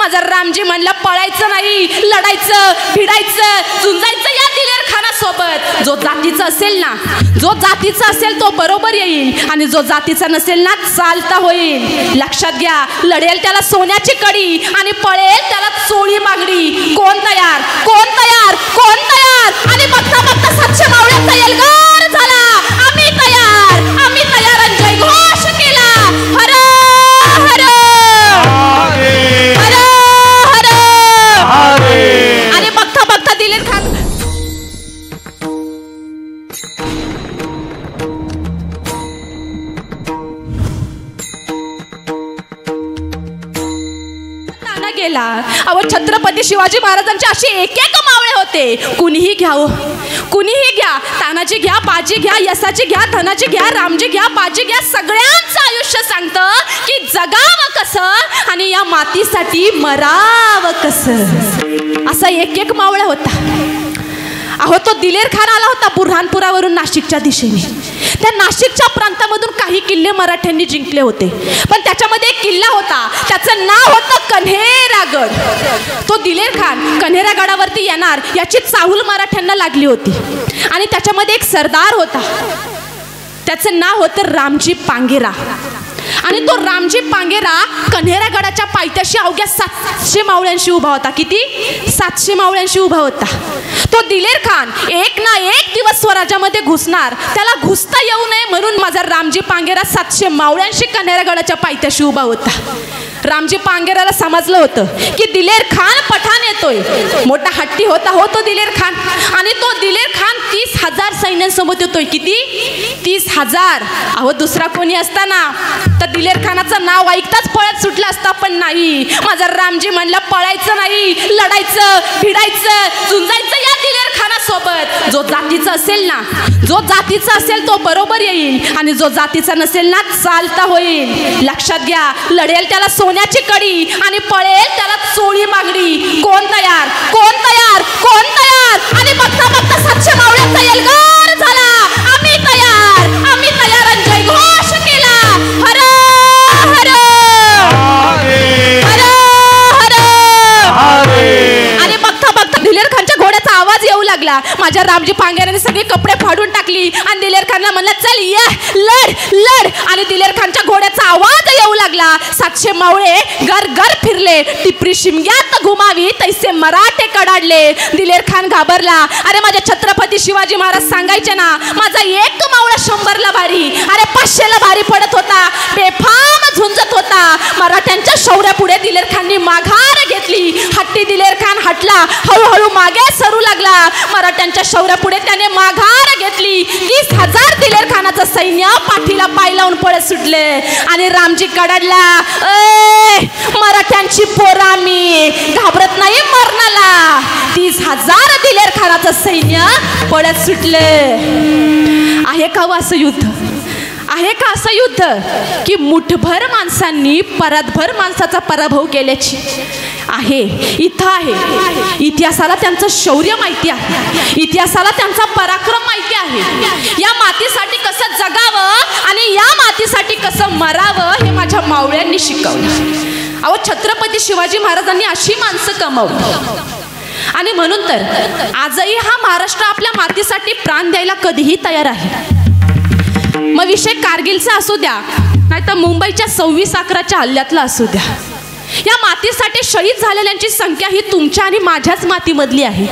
माझा रामजी म्हणला पळायचं नाही, लढायचं, भिडायचं, झुंजायचं या दिलेर खानासोबत. जो जातीचा असेल ना, जो जातीचा असेल तो बरोबर येईल आणि जो जातीचा नसेल ना चालता होईल. लक्षात घ्या, लढेल त्याला सोन्याची कडी आणि पळेल त्याला चोळी मागणी. कोण तयार, कोण तयार, कोण तयार? आणि बघता बघता 700 मावळ्यांचा एल्गार झाला. आम्ही तयार, आम्ही तयार आणि जयघोष केला. हर हर हर हर. आणि बघता बघता दिलेर खान गेला. अहो छत्रपती शिवाजी महाराजांचे असे एक एक मावळे होते. कुणीही घ्या, कुणीही घ्या, तानाजी घ्या, बाजी घ्या, यसाची घ्या, धनाजी घ्या, रामजी घ्या, बाजी घ्या, सगळ्यांचं आयुष्य सांगतं की जगावं कसं आणि या मातीसाठी मरावं कसं. असा एक एक मावळा होता. अहो तो दिलेर खान आला होता बुऱ्हाणपुरावरून नाशिकच्या दिशेने. त्या नाशिकच्या प्रांतामधून काही किल्ले मराठ्यांनी जिंकले होते, पण त्याच्यामध्ये एक किल्ला होता, त्याचं नाव होतं कन्हेरागड. तो दिलेर खान कन्हेरागडावरती येणार याची चाहूल मराठ्यांना लागली होती. आणि त्याच्यामध्ये एक सरदार होता, त्याचं नाव होतं रामजी पांगेरा. आणि तो रामजी पांगेरा कन्हेरागडाच्या पायथ्याशी अवघ्या 700 मावळ्यांशी उभा होता. किती? 700 मावळ्यांशी उभा होता. तो दिलेर खान एक ना एक दिवस स्वराज्यामध्ये घुसणार, त्याला घुसता येऊ नये म्हणून माझा रामजी पांगेरा 700 मावळ्यांशी कन्हेरागडाच्या पायथ्याशी उभा होता. रामजी पांगेराला समजलं होतं की दिलेर खान पठाण येतोय. मोठा हट्टी होता हो तो दिलेर खान. आणि तो दिलेर खान 30,000 सैन्यांसोबत येतोय. किती? 30,000. अहो दुसरा कोणी असताना तर दिलेर खानाचं नाव ऐकताच पळत सुटलं असता, पण नाही. माझा रामजी म्हणला पळायचं नाही, लढायचं, भिडायचं, झुंजायचं या दिलेर खानासोबत. जो जातीचा असेल ना, जो जातीचा असेल तो बरोबर येईल आणि जो जातीचा नसेल ना चालता होईल. लक्षात घ्या, लढेल त्याला सोन्याची कडी आणि पळेल त्याला चोळी मागणी. कोण तयार, कोण तयार, कोण तयार? आणि बघता बघता 700 मावळ्यांचा एल्गार झाला. आम्ही तयार, आम्ही तयार आणि जयघोष केला. हर हर हर हर. आणि बघता बघता दिलेर खानच्या घोड्याचा आवाज येऊ लागला. माझ्या रामजी पांगेराने सगळे कपडे फाडून टाकली आणि दिलेर खानला म्हणला चल ये, लढ लढ. आणि दिलेर खानच्या घोड्याचा आवाज येऊ लागला. 700 मावळे घर घर फिरले. टिपरी शिमग्यात घुमावी तैसे मराठे कडाडले. दिलेर खान घाबरला. अरे माझ्या छत्रपती शिवाजी महाराज सांगायचे ना, माझा एक मावळा 100ला भारी, अरे 500ला भारी पडत होता. बेफाम झुंजत होता. मराठ्यांच्या शौर्यापुढे दिलेर खाननी माघार घेतली. हट्टी दिलेर खान हटला, हळूहळू मागे सरू लागला. मराठ्यांच्या शौर्यापुढे त्याने माघार घेतली. 30,000 दिलेर खानाचं सैन्य पाठीला पाय लावून पळत सुटले. आणि रामजी कडाडला, मराठ्यांची पोरा मी घाबरत नाही मरणाला. 30,000 दिलेर खानाचं सैन्य पळत सुटले. आहे का असं युद्ध? आहे का असं युद्ध की मुठभर माणसांनी परतभर माणसाचा पराभव केल्याची? आहे, इथं आहे. इतिहासाला त्यांचं शौर्य माहिती आहे, इतिहासाला त्यांचा पराक्रम माहिती आहे. या मातीसाठी कसं जगावं आणि या मातीसाठी कसं मरावं हे माझ्या मावळ्यांनी शिकवलं. अहो छत्रपती शिवाजी महाराजांनी अशी माणसं कमावली. आणि म्हणून तर आजही हा महाराष्ट्र आपल्या मातीसाठी प्राण द्यायला कधीही तयार आहे. मग विषय कारगिलचा असू द्या, नाहीतर मुंबईच्या 26/11च्या हल्ल्यातला असू द्या, या मातीसाठी शहीद झालेल्यांची संख्या ही तुमच्या आणि माझ्याच मातीमधली आहे.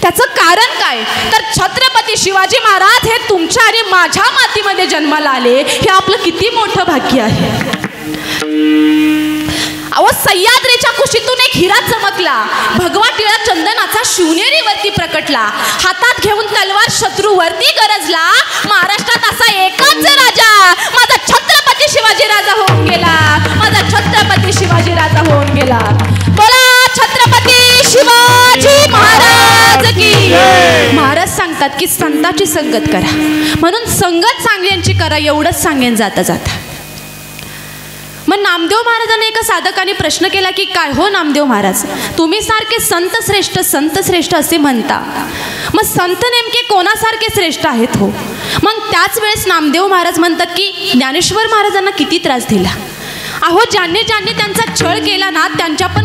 त्याचं कारण काय? तर छत्रपती शिवाजी महाराज हे तुमच्या आणि माझ्या मातीमध्ये जन्माला आले. हे आपलं किती मोठं भाग्य आहे. अहो सह्याद्रीच्या कुशीतून एक हिरा चमकला. भगवा टिळा चंदनाचा शिवनेरीवरती प्रकटला. हातात घेऊन तलवार शत्रूवरती गरजला. महाराष्ट्रात असा एकच राजा, माझा छत्रपती शिवाजी राजा होऊन गेला. माझा छत्रपती शिवाजी राजा होऊन गेला. बोला छत्रपती शिवाजी महाराज की. महाराज सांगतात की संताची संगत करा, म्हणून संगत चांगल्यांची करा, एवढंच सांगेन जाता जाता. मग नामदेव महाराजांना एका साधकाने प्रश्न केला की काय हो नामदेव महाराज, तुम्ही सारखे संत श्रेष्ठ असे म्हणता, मग संत नेमके कोणासारखे श्रेष्ठ आहेत हो? मग त्याच वेळेस नामदेव महाराज म्हणतात की ज्ञानेश्वर महाराजांना किती त्रास दिला. अहो ज्यांनी त्यांचा छळ केला ना, त्यांच्या पण